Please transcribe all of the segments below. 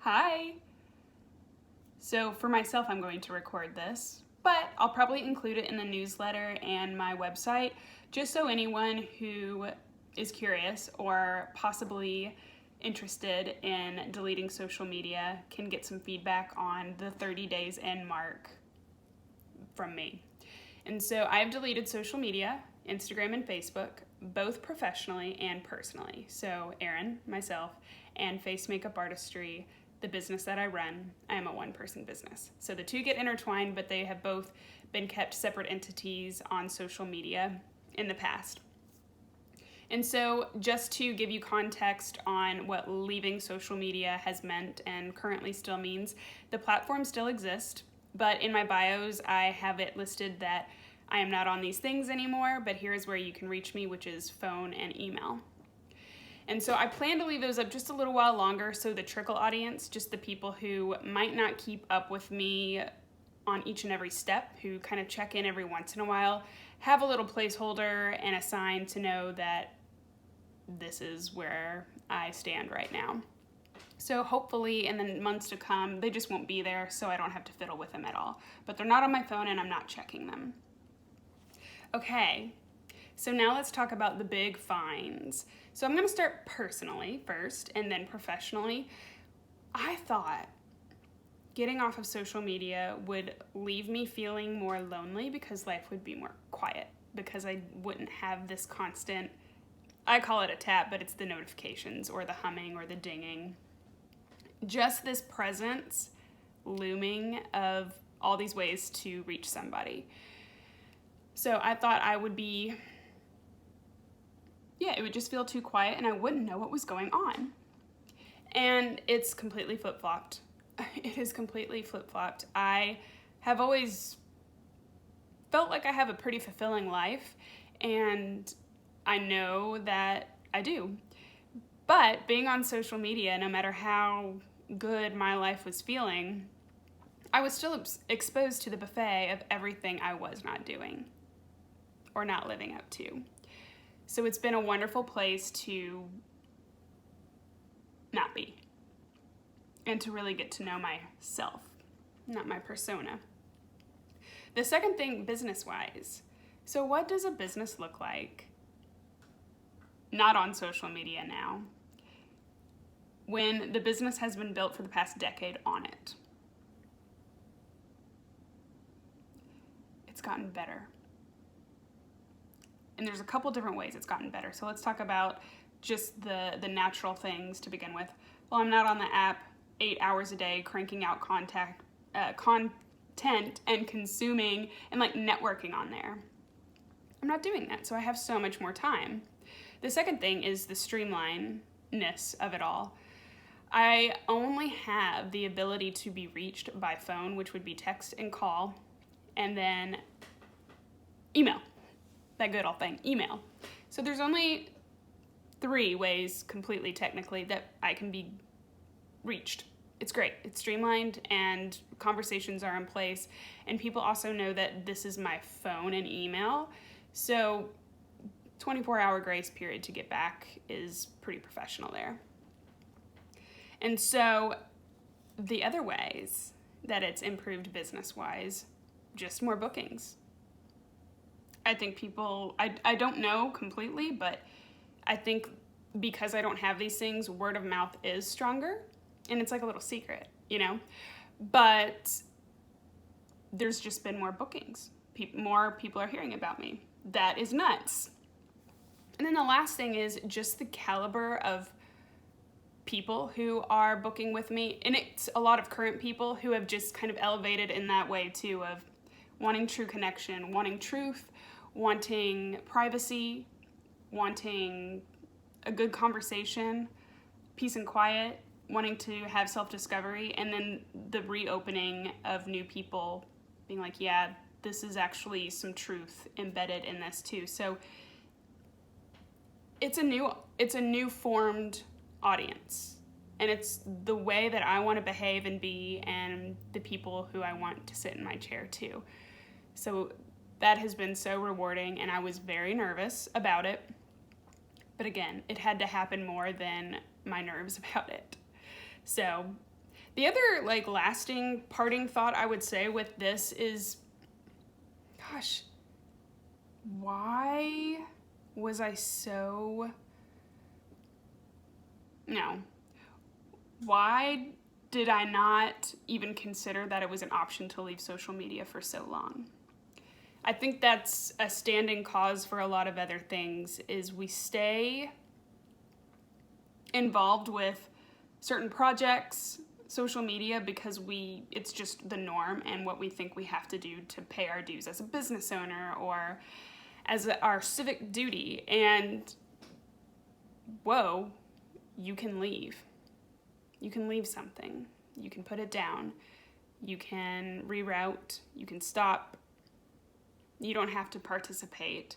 Hi! So for myself, I'm going to record this, but I'll probably include it in the newsletter and my website, just so anyone who is curious or possibly interested in deleting social media can get some feedback on the 30 days in mark from me. And so I've deleted social media, Instagram and Facebook, both professionally and personally. So Erin, myself, and Face Makeup Artistry, the business that I run, I am a one-person business. So the two get intertwined, but they have both been kept separate entities on social media in the past. And so just to give you context on what leaving social media has meant and currently still means, the platform still exists, but in my bios, I have it listed that I am not on these things anymore, but here's where you can reach me, which is phone and email. And so I plan to leave those up just a little while longer so the trickle audience, just the people who might not keep up with me on each and every step, who kind of check in every once in a while, have a little placeholder and a sign to know that this is where I stand right now. So hopefully in the months to come, they just won't be there, so I don't have to fiddle with them at all. But they're not on my phone and I'm not checking them. Okay, so now let's talk about the big fines. So I'm gonna start personally first and then professionally. I thought getting off of social media would leave me feeling more lonely because life would be more quiet, because I wouldn't have this constant, I call it a tap, but it's the notifications or the humming or the dinging. Just this presence looming of all these ways to reach somebody. So I thought it would just feel too quiet and I wouldn't know what was going on. And it's completely flip-flopped. It is completely flip-flopped. I have always felt like I have a pretty fulfilling life, and I know that I do. But being on social media, no matter how good my life was feeling, I was still exposed to the buffet of everything I was not doing or not living up to. So it's been a wonderful place to not be and to really get to know myself, not my persona. The second thing, business-wise. So what does a business look like not on social media now, when the business has been built for the past decade on it? It's gotten better. And there's a couple different ways it's gotten better. So let's talk about just the natural things to begin with. Well, I'm not on the app 8 hours a day cranking out content and consuming and like networking on there. I'm not doing that, so I have so much more time. The second thing is the streamlinedness of it all. I only have the ability to be reached by phone, which would be text and call, and then email. That good old thing, email. So there's only 3 ways, completely technically, that I can be reached. It's great. It's streamlined and conversations are in place. And people also know that this is my phone and email. So 24-hour grace period to get back is pretty professional there. And so the other ways that it's improved business-wise, just more bookings. I think people, I don't know completely, but I think because I don't have these things, word of mouth is stronger, and it's like a little secret, you know? But there's just been more bookings. More people are hearing about me. That is nuts. And then the last thing is just the caliber of people who are booking with me, and it's a lot of current people who have just kind of elevated in that way too, of wanting true connection, wanting truth, wanting privacy, wanting a good conversation, peace and quiet, wanting to have self-discovery, and then the reopening of new people being like, yeah, this is actually some truth embedded in this too. So it's a new formed audience, and it's the way that I want to behave and be, and the people who I want to sit in my chair too. So that has been so rewarding, and I was very nervous about it. But again, it had to happen more than my nerves about it. So The other like lasting parting thought I would say with this is, gosh, why was I so, no, why did I not even consider that it was an option to leave social media for so long? I think that's a standing cause for a lot of other things, is we stay involved with certain projects, social media, because it's just the norm and what we think we have to do to pay our dues as a business owner or as our civic duty. And whoa, you can leave. You can leave something. You can put it down. You can reroute. You can stop. You don't have to participate.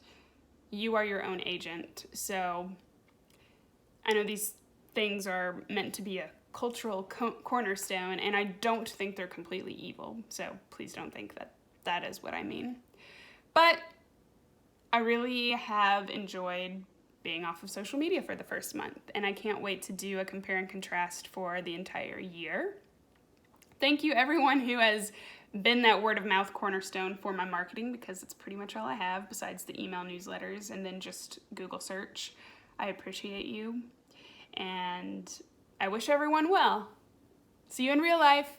You are your own agent. So I know these things are meant to be a cultural cornerstone, and I don't think they're completely evil. So please don't think that that is what I mean. But I really have enjoyed being off of social media for the first month, and I can't wait to do a compare and contrast for the entire year. Thank you everyone who has been that word of mouth cornerstone for my marketing, because it's pretty much all I have besides the email newsletters and then just Google search. I appreciate you, and I wish everyone well. See you in real life.